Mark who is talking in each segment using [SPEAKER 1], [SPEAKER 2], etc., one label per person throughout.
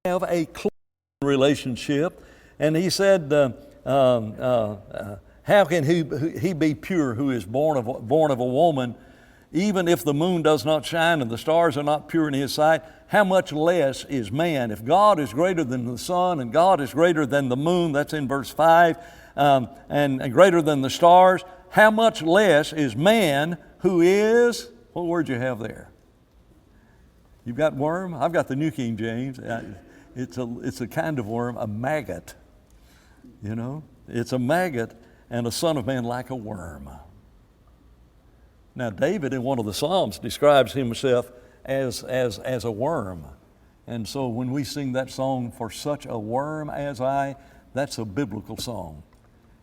[SPEAKER 1] have a close relationship. And he said, how can he be pure who is born of a woman? Even if the moon does not shine and the stars are not pure in his sight, how much less is man? If God is greater than the sun and God is greater than the moon, that's in verse 5, and greater than the stars, how much less is man who is, what word you have there? You've got worm? I've got the New King James. It's a kind of worm, a maggot. You know, it's a maggot and a son of man like a worm. Now, David in one of the Psalms describes himself as a worm. And so when we sing that song, "For Such a Worm as I," that's a biblical song.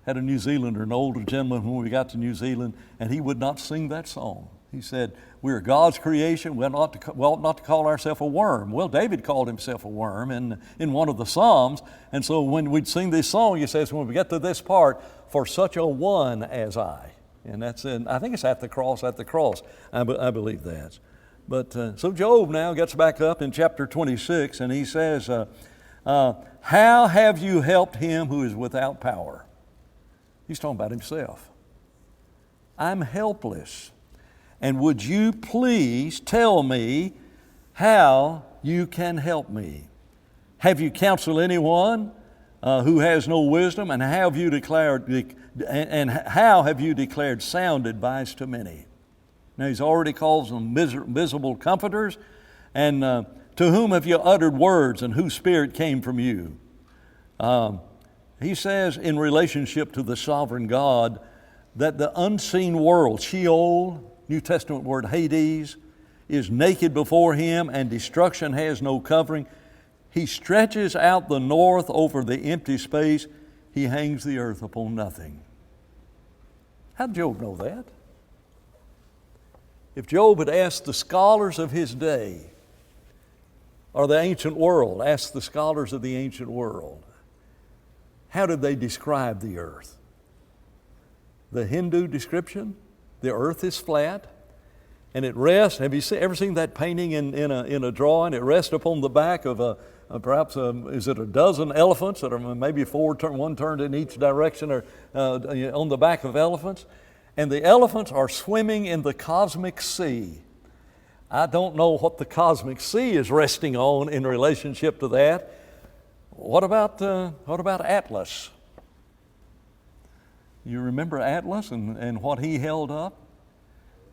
[SPEAKER 1] Had a New Zealander, an older gentleman when we got to New Zealand, and he would not sing that song. He said, "We're God's creation. We ought not to call ourselves a worm." Well, David called himself a worm in one of the Psalms. And so when we'd sing this song, he says, when we get to this part, "For such a one as I." And that's I think it's at the cross. I believe that. But so Job now gets back up in chapter 26, and he says, how have you helped him who is without power? He's talking about himself. I'm helpless. And would you please tell me how you can help me? Have you counseled anyone who has no wisdom? And how have you declared sound advice to many? Now he's already called them miserable comforters. And to whom have you uttered words, and whose spirit came from you? He says in relationship to the sovereign God that the unseen world, Sheol, New Testament word Hades, is naked before him, and destruction has no covering. He stretches out the north over the empty space. He hangs the earth upon nothing. How did Job know that? If Job had asked the scholars of his day, or the ancient world, asked the scholars of the ancient world, how did they describe the earth? The Hindu description, the earth is flat, and it rests. Have you ever seen that painting in a drawing? It rests upon the back of is it a dozen elephants that are maybe one turned in each direction, or on the back of elephants? And the elephants are swimming in the cosmic sea. I don't know what the cosmic sea is resting on in relationship to that. What about Atlas? You remember Atlas and what he held up?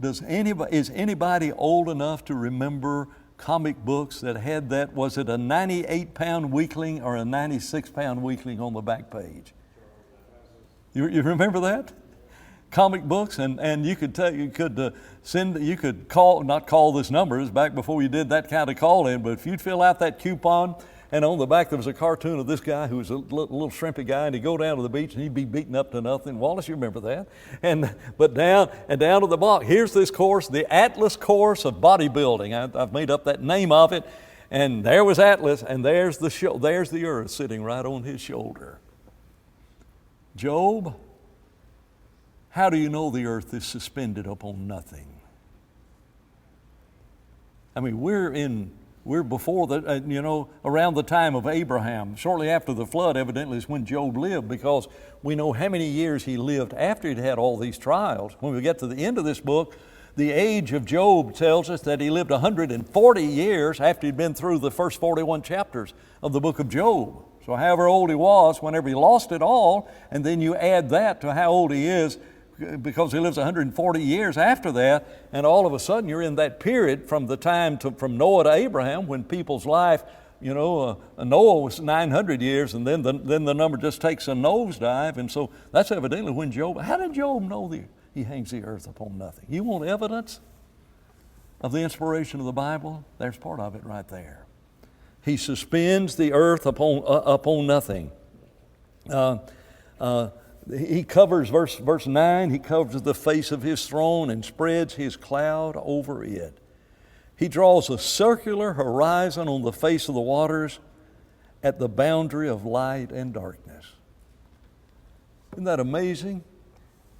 [SPEAKER 1] Is anybody old enough to remember comic books that had that? Was it a 98-pound weakling or a 96-pound weakling on the back page? You remember that? Comic books, and you could not call this number. It was back before you did that kind of call in, but if you'd fill out that coupon, and on the back there was a cartoon of this guy who was a little shrimpy guy, and he'd go down to the beach and he'd be beaten up to nothing. Wallace, you remember that? But down to the bottom, here's this course, the Atlas course of bodybuilding. I've made up that name of it, and there was Atlas, and there's the earth sitting right on his shoulder. Job, how do you know the earth is suspended upon nothing? I mean, we're before around the time of Abraham. Shortly after the flood, evidently, is when Job lived, because we know how many years he lived after he'd had all these trials. When we get to the end of this book, the age of Job tells us that he lived 140 years after he'd been through the first 41 chapters of the book of Job. So however old he was, whenever he lost it all, and then you add that to how old he is, because he lives 140 years after that, and all of a sudden you're in that period from Noah to Abraham, when people's life, Noah was 900 years, and then the number just takes a nosedive. And so that's evidently when how did Job know he hangs the earth upon nothing? You want evidence of the inspiration of the Bible? There's part of it right there. He suspends the earth upon nothing. He covers, verse 9, he covers the face of his throne and spreads his cloud over it. He draws a circular horizon on the face of the waters at the boundary of light and darkness. Isn't that amazing?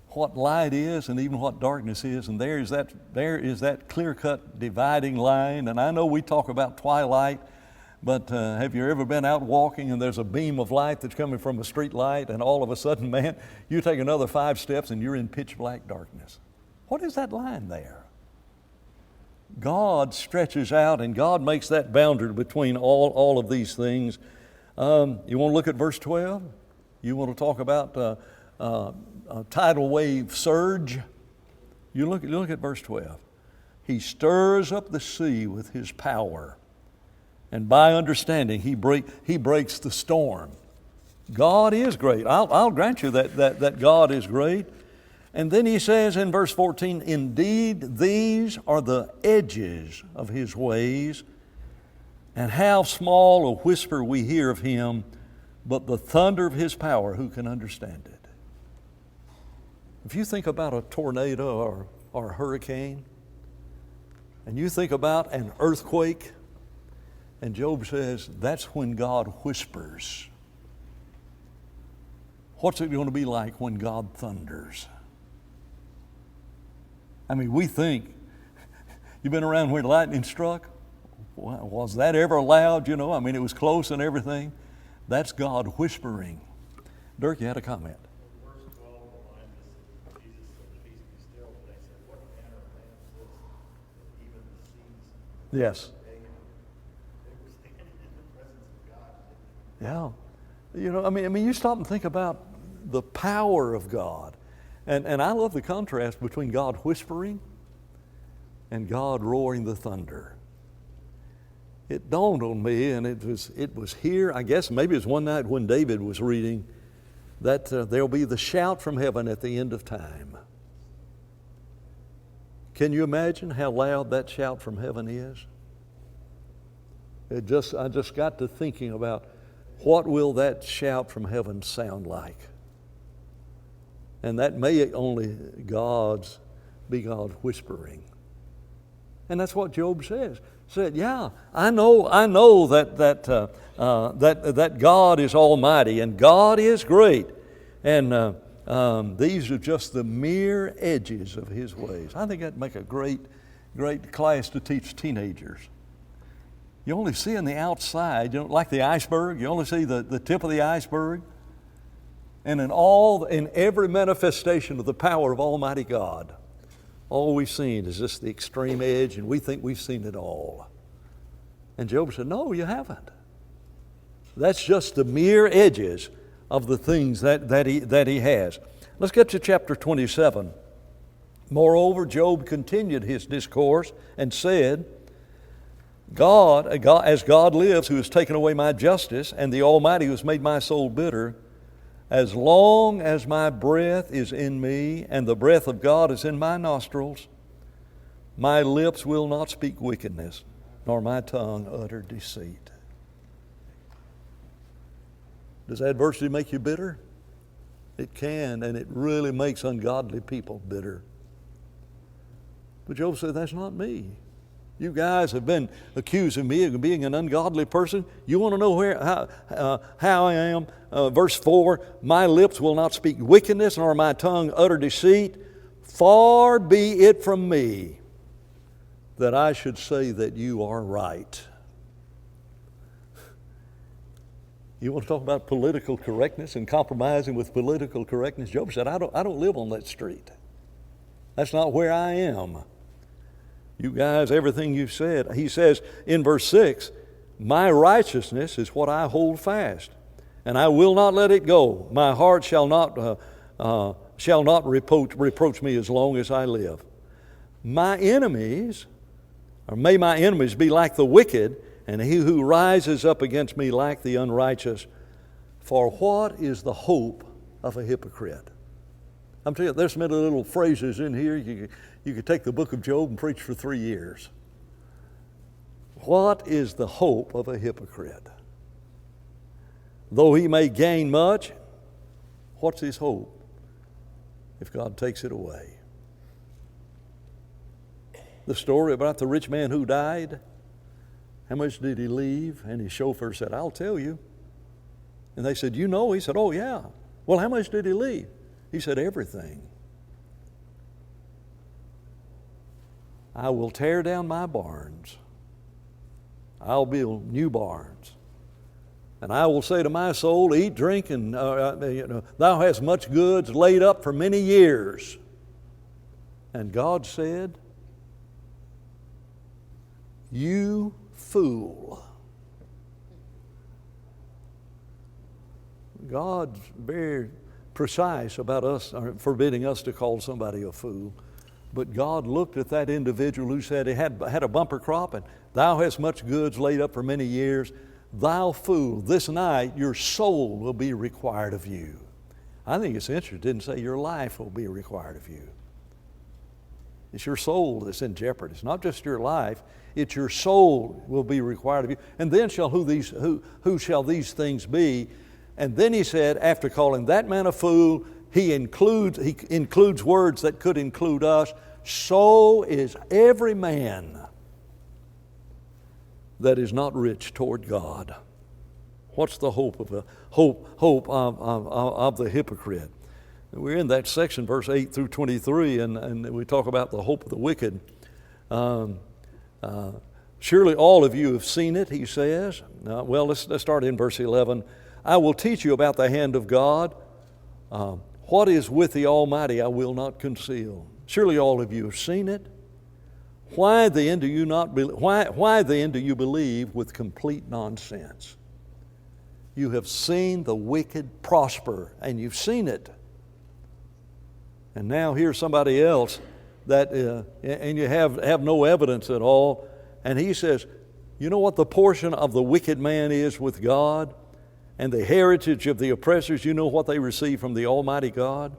[SPEAKER 1] What light is and even what darkness is, and there is that clear-cut dividing line. And I know we talk about twilight, But have you ever been out walking and there's a beam of light that's coming from a street light, and all of a sudden, man, you take another 5 steps and you're in pitch black darkness? What is that line there? God stretches out, and God makes that boundary between all of these things. You want to look at verse 12? You want to talk about a tidal wave surge? You look at verse 12. He stirs up the sea with his power, and by understanding he breaks the storm. God is great. I'll grant you that God is great. And then he says in verse 14, indeed, these are the edges of his ways, and how small a whisper we hear of him, but the thunder of his power, who can understand it? If you think about a tornado or a hurricane, and you think about an earthquake, and Job says that's when God whispers. What's it going to be like when God thunders? I mean, we think, you've been around where lightning struck? Was that ever allowed? You know, I mean, it was close and everything. That's God whispering. Dirk, you had a comment.
[SPEAKER 2] Verse 12 reminds us that Jesus said, "Peace be still." And they said, "What manner of man is this, that even the seas
[SPEAKER 1] Yes.
[SPEAKER 2] obey him?" They were standing in the presence of God.
[SPEAKER 1] Yeah. You know, I mean, you stop and think about the power of God. And I love the contrast between God whispering and God roaring the thunder. It dawned on me, and it was here, I guess maybe it was one night when David was reading, that there'll be the shout from heaven at the end of time. Can you imagine how loud that shout from heaven is? I just got to thinking about what will that shout from heaven sound like? And that may only be God whispering. And that's what Job says. Said, yeah, I know that God is almighty and God is great. And these are just the mere edges of his ways. I think that'd make a great class to teach teenagers. You only see on the outside, you know, like the iceberg, you only see the tip of the iceberg. And in every manifestation of the power of Almighty God, all we've seen is just the extreme edge, and we think we've seen it all. And Job said, no, you haven't. That's just the mere edges of the things that he has. Let's get to chapter 27. Moreover, Job continued his discourse and said, as God lives, who has taken away my justice, and the Almighty who has made my soul bitter, as long as my breath is in me and the breath of God is in my nostrils, my lips will not speak wickedness, nor my tongue utter deceit. Does adversity make you bitter? It can, and it really makes ungodly people bitter. But Job said, that's not me. You guys have been accusing me of being an ungodly person. You want to know how I am? Verse 4, my lips will not speak wickedness, nor my tongue utter deceit. Far be it from me that I should say that you are right. You want to talk about political correctness and compromising with political correctness? Job said, I don't live on that street. That's not where I am. You guys, everything you've said. He says in verse 6, my righteousness is what I hold fast, and I will not let it go. My heart shall not reproach me as long as I live. My enemies, or may my enemies be like the wicked, and he who rises up against me like the unrighteous. For what is the hope of a hypocrite? I'm telling you, there's many little phrases in here. You could take the book of Job and preach for 3 years. What is the hope of a hypocrite? Though he may gain much, what's his hope if God takes it away? The story about the rich man who died, how much did he leave? And his chauffeur said, I'll tell you. And they said, you know? He said, oh yeah. Well, how much did he leave? He said, everything. I will tear down my barns. I'll build new barns. And I will say to my soul, eat, drink, and thou hast much goods laid up for many years. And God said, you fool. God's very precise about us, forbidding us to call somebody a fool. But God looked at that individual who said he had a bumper crop, and thou hast much goods laid up for many years. Thou fool, this night your soul will be required of you. I think it's interesting. It didn't say your life will be required of you. It's your soul that's in jeopardy. It's not just your life. It's your soul will be required of you. And then who shall these things be? And then he said, after calling that man a fool, he includes words that could include us. So is every man that is not rich toward God. What's the hope of the hypocrite? We're in that section, verse 8 through 23, and we talk about the hope of the wicked. Surely all of you have seen it, he says. Let's start in verse 11. I will teach you about the hand of God. What is with the Almighty I will not conceal. Surely all of you have seen it. Why then do you believe with complete nonsense? You have seen the wicked prosper, and you've seen it. And now here's somebody else that, and you have no evidence at all. And he says, you know what the portion of the wicked man is with God? And the heritage of the oppressors, you know what they receive from the Almighty God?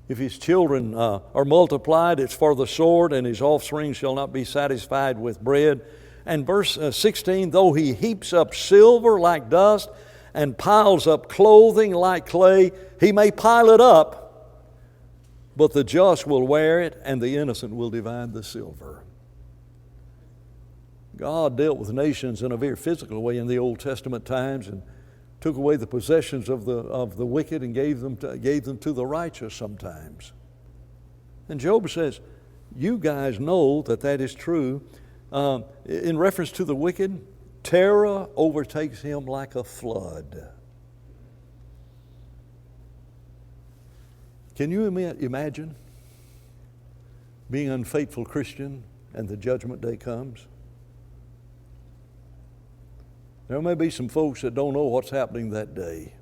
[SPEAKER 1] If his children are multiplied, it's for the sword, and his offspring shall not be satisfied with bread. And verse 16, though he heaps up silver like dust and piles up clothing like clay, he may pile it up, but the just will wear it, and the innocent will divide the silver. God dealt with nations in a very physical way in the Old Testament times, and took away the possessions of the wicked and gave them to the righteous sometimes. And Job says, you guys know that is true. In reference to the wicked, terror overtakes him like a flood. Can you imagine being an unfaithful Christian and the judgment day comes? There may be some folks that don't know what's happening that day.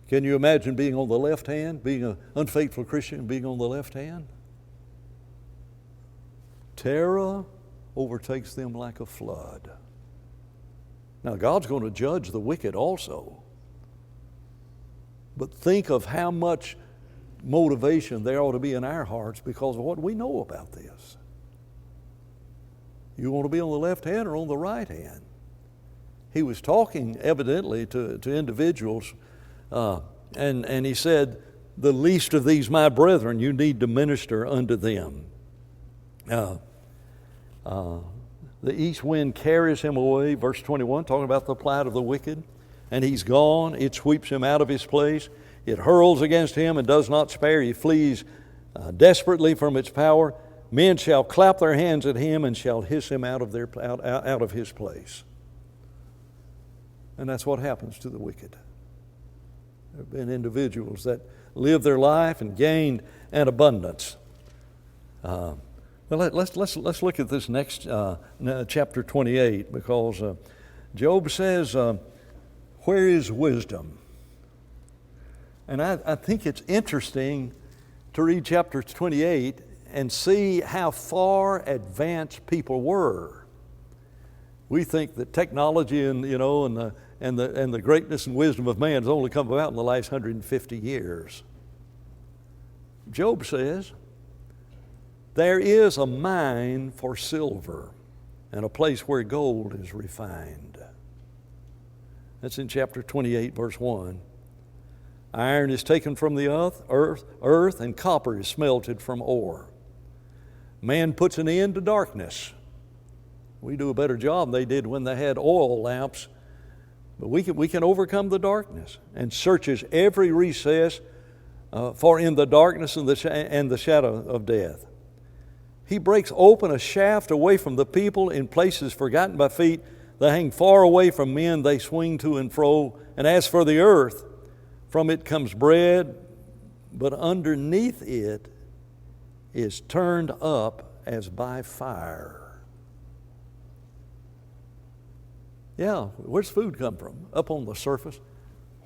[SPEAKER 1] Can you imagine being on the left hand, being an unfaithful Christian, being on the left hand? Terror overtakes them like a flood. Now, God's going to judge the wicked also. But think of how much motivation there ought to be in our hearts because of what we know about this. You want to be on the left hand or on the right hand? He was talking evidently to individuals, and he said, the least of these my brethren, you need to minister unto them. The east wind carries him away, verse 21, talking about the plight of the wicked, and he's gone. It sweeps him out of his place. It hurls against him and does not spare. He flees desperately from its power. Men shall clap their hands at him and shall hiss him out of his place. And that's what happens to the wicked. There have been individuals that lived their life and gained an abundance. Well, let's look at this next chapter 28, because Job says, where is wisdom? And I think it's interesting to read chapter 28 and see how far advanced people were. We think that technology and the greatness and wisdom of man has only come about in the last 150 years. Job says, there is a mine for silver and a place where gold is refined. That's in chapter 28, verse 1. Iron is taken from the earth, and copper is smelted from ore. Man puts an end to darkness. We do a better job than they did when they had oil lamps. But we can overcome the darkness, and searches every recess, for in the darkness and the shadow of death. He breaks open a shaft away from the people in places forgotten by feet. They hang far away from men, they swing to and fro. And as for the earth, from it comes bread, but underneath it is turned up as by fire. Yeah, where's food come from? Up on the surface.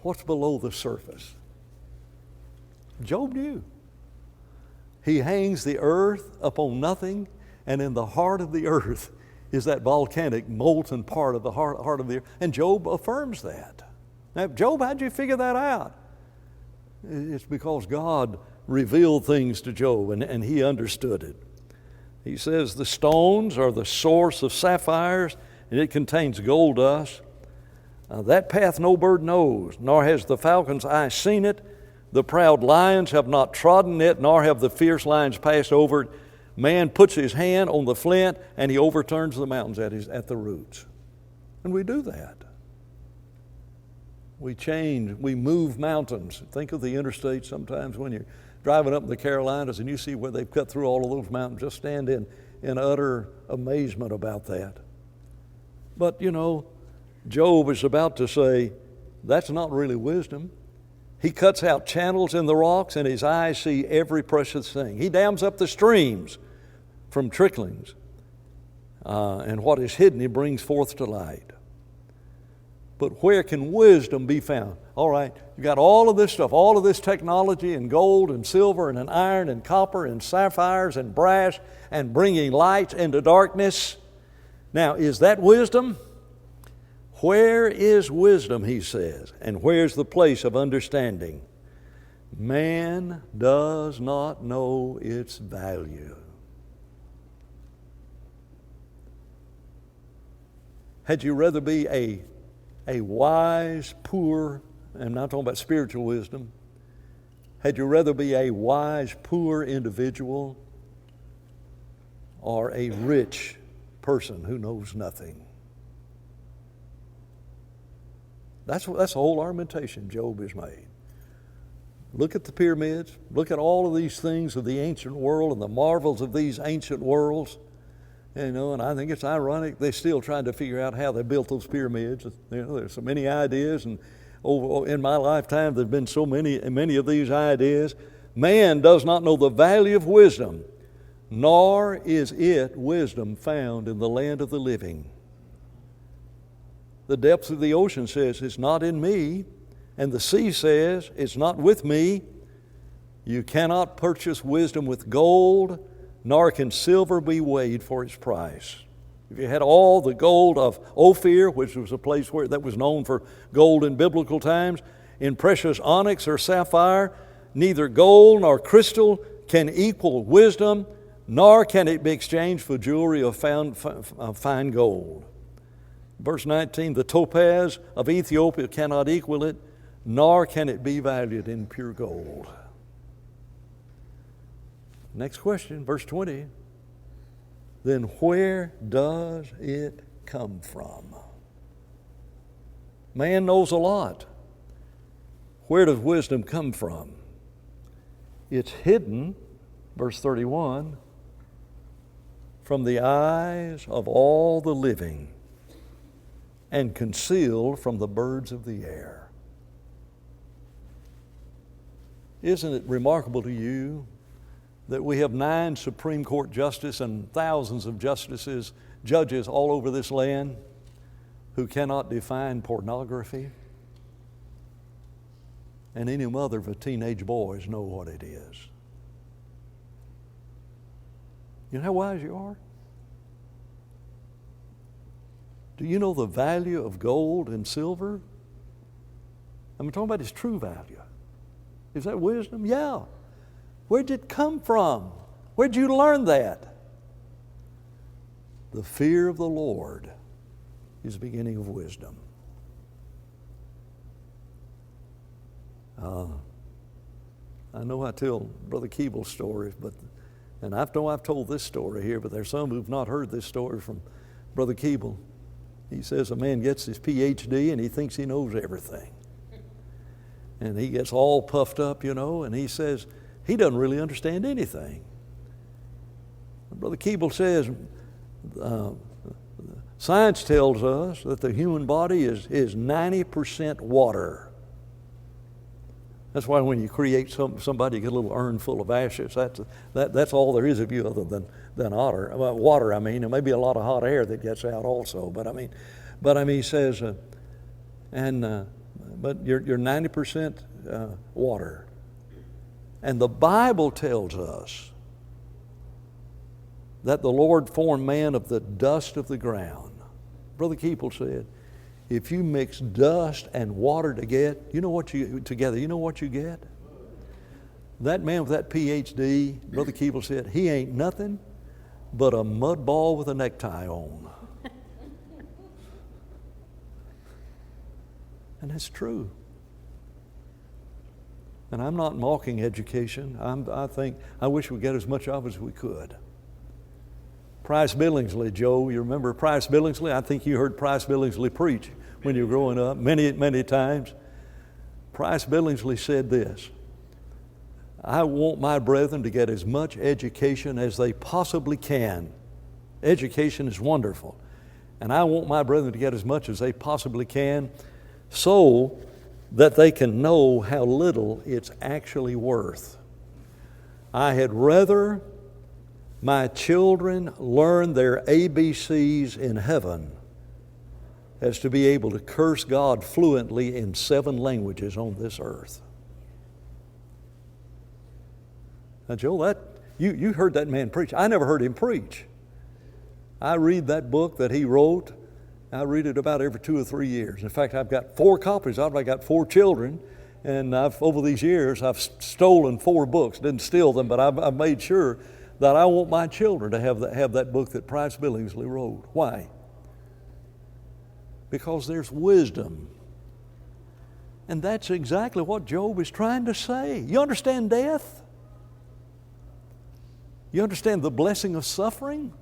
[SPEAKER 1] What's below the surface? Job knew. He hangs the earth upon nothing, and in the heart of the earth is that volcanic, molten part of the heart of the earth. And Job affirms that. Now, Job, how'd you figure that out? It's because God revealed things to Job, and he understood it. He says the stones are the source of sapphires, and it contains gold dust. That path no bird knows, nor has the falcon's eye seen it. The proud lions have not trodden it, nor have the fierce lions passed over it. Man puts his hand on the flint, and he overturns the mountains at the roots. And we do that. We change, we move mountains. Think of the interstate sometimes when you're driving up in the Carolinas and you see where they've cut through all of those mountains. Just stand in utter amazement about that. But, you know, Job is about to say, that's not really wisdom. He cuts out channels in the rocks, and his eyes see every precious thing. He dams up the streams from tricklings, and what is hidden he brings forth to light. But where can wisdom be found? All right, you got all of this stuff, all of this technology and gold and silver and iron and copper and sapphires and brass and bringing light into darkness. Now, is that wisdom? Where is wisdom, he says, and where's the place of understanding? Man does not know its value. Had you rather be a wise, poor, I'm not talking about spiritual wisdom, had you rather be a wise, poor individual or a rich person who knows nothing? That's the whole argumentation Job has made. Look at the pyramids. Look at all of these things of the ancient world and the marvels of these ancient worlds. You know, and I think it's ironic they're still trying to figure out how they built those pyramids. You know, there's so many ideas, and in my lifetime there's been so many of these ideas. Man does not know the value of wisdom, nor is it wisdom found in the land of the living. The depths of the ocean says, it's not in me. And the sea says, it's not with me. You cannot purchase wisdom with gold, nor can silver be weighed for its price. If you had all the gold of Ophir, which was a place that was known for gold in biblical times, in precious onyx or sapphire, neither gold nor crystal can equal wisdom, nor can it be exchanged for jewelry of fine gold. Verse 19, the topaz of Ethiopia cannot equal it, nor can it be valued in pure gold. Next question, verse 20. Then where does it come from? Man knows a lot. Where does wisdom come from? It's hidden, verse 31, from the eyes of all the living, and concealed from the birds of the air. Isn't it remarkable to you that we have 9 Supreme Court justices and thousands of judges all over this land who cannot define pornography? And any mother of a teenage boys know what it is. You know how wise you are? Do you know the value of gold and silver? I'm talking about its true value. Is that wisdom? Yeah. Where'd it come from? Where'd you learn that? The fear of the Lord is the beginning of wisdom. I know I tell Brother Keeble's story, and I know I've told this story here, but there's some who've not heard this story from Brother Keeble. He says a man gets his PhD and he thinks he knows everything. And he gets all puffed up, you know, and he says he doesn't really understand anything. Brother Keeble says, science tells us that the human body is 90% water. That's why when you create somebody, you get a little urn full of ashes. That's all there is of you other than water. There may be a lot of hot air that gets out also. But he says, but you're 90% water. And the Bible tells us that the Lord formed man of the dust of the ground. Brother Keeple said, if you mix dust and water together, you know what you get? That man with that PhD, Brother Keeble said, he ain't nothing but a mud ball with a necktie on. And that's true. And I'm not mocking education. I wish we'd get as much of it as we could. Price Billingsley, Joe, you remember Price Billingsley? I think you heard Price Billingsley preach when you were growing up many times. Price Billingsley said this, I want my brethren to get as much education as they possibly can. Education is wonderful. And I want my brethren to get as much as they possibly can so that they can know how little it's actually worth. I had rather my children learn their ABCs in heaven as to be able to curse God fluently in 7 languages on this earth. Now, Joel, you heard that man preach. I never heard him preach. I read that book that he wrote. I read it about every 2 or 3 years. In fact, I've got 4 copies of it. I got 4 children, and over these years, I've stolen 4 books. Didn't steal them, but I've made sure that I want my children to have that book that Price Billingsley wrote. Why? Because there's wisdom. And that's exactly what Job is trying to say. You understand death? You understand the blessing of suffering?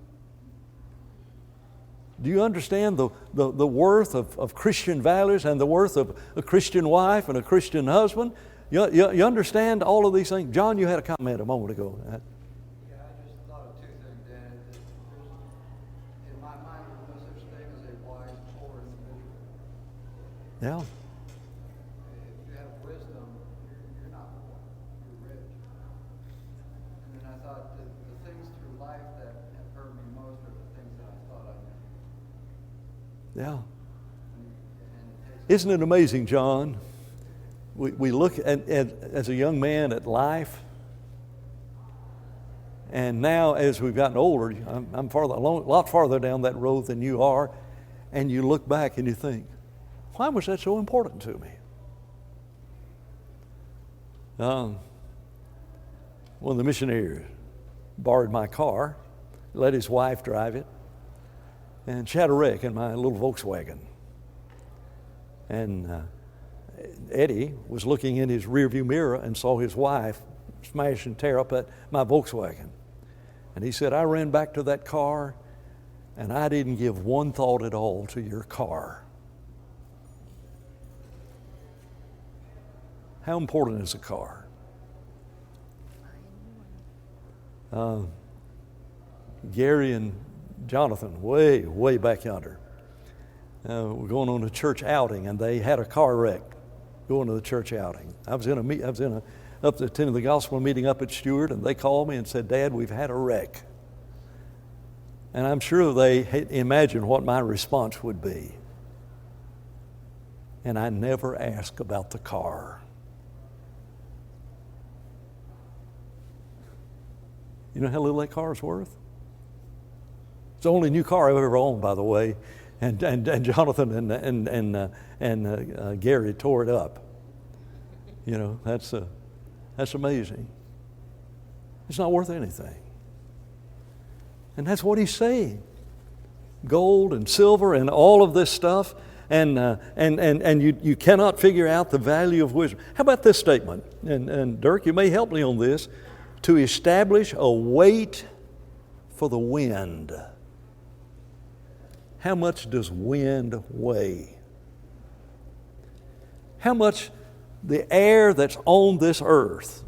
[SPEAKER 1] Do you understand the worth of Christian values and the worth of a Christian wife and a Christian husband? You understand all of these things? John, you had a comment a moment ago.
[SPEAKER 3] Yeah, I just thought of 2 things, Dan. In my mind, there's no such thing as a wise, poor individual.
[SPEAKER 1] Yeah.
[SPEAKER 3] If you have wisdom, you're not poor, you're rich. And then I thought that the things through life that have hurt me most are the things that I thought I knew.
[SPEAKER 1] Yeah.
[SPEAKER 3] And it takes
[SPEAKER 1] Isn't it amazing, John? We look as a young man at life, and now as we've gotten older, I'm a lot farther down that road than you are, and you look back and you think, why was that so important to me? One of the missionaries borrowed my car, let his wife drive it, and she had a wreck in my little Volkswagen. And Eddie was looking in his rearview mirror and saw his wife smash and tear up my Volkswagen. And he said, I ran back to that car and I didn't give one thought at all to your car. How important is a car? Gary and Jonathan, way back yonder, were going on a church outing, and they had a car wreck going to the church outing. I was attending the gospel meeting up at Stewart, and they called me and said, Dad, we've had a wreck. And I'm sure they imagined what my response would be. And I never asked about the car. You know how little that car is worth? It's the only new car I've ever owned, by the way. And Jonathan and Gary tore it up. You know, that's amazing. It's not worth anything. And that's what he's saying. Gold and silver and all of this stuff, and you cannot figure out the value of wisdom. How about this statement? And Dirk, you may help me on this. To establish a weight for the wind. How much does wind weigh? How much the air that's on this earth,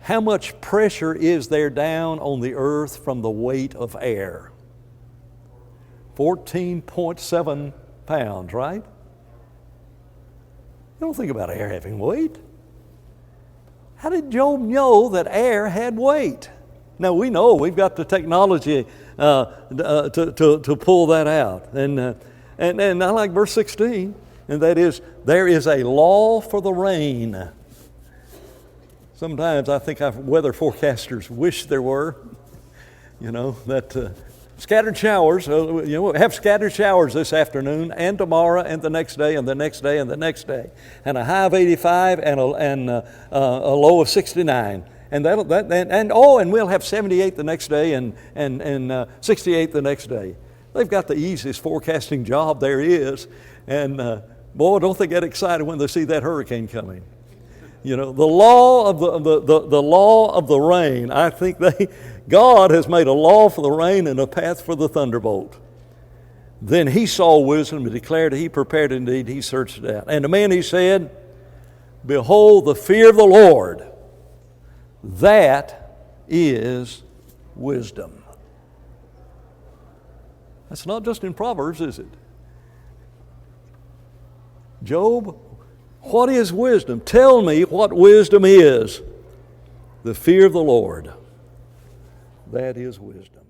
[SPEAKER 1] how much pressure is there down on the earth from the weight of air? 14.7 pounds, right? You don't think about air having weight. How did Job know that air had weight? Now we know we've got the technology to pull that out. And I like verse 16, and that is, there is a law for the rain. Sometimes I think weather forecasters wish there were, that scattered showers, have scattered showers this afternoon and tomorrow and the next day and the next day and the next day. And a high of 85 and a low of 69. And we'll have 78 the next day and 68 the next day. They've got the easiest forecasting job there is. And boy, don't they get excited when they see that hurricane coming. The law of the law of the rain. I think God has made a law for the rain and a path for the thunderbolt. Then he saw wisdom and declared he prepared indeed, he searched it out. And to men he said, behold, the fear of the Lord, that is wisdom. That's not just in Proverbs, is it? Job, what is wisdom? Tell me what wisdom is. The fear of the Lord. That is wisdom.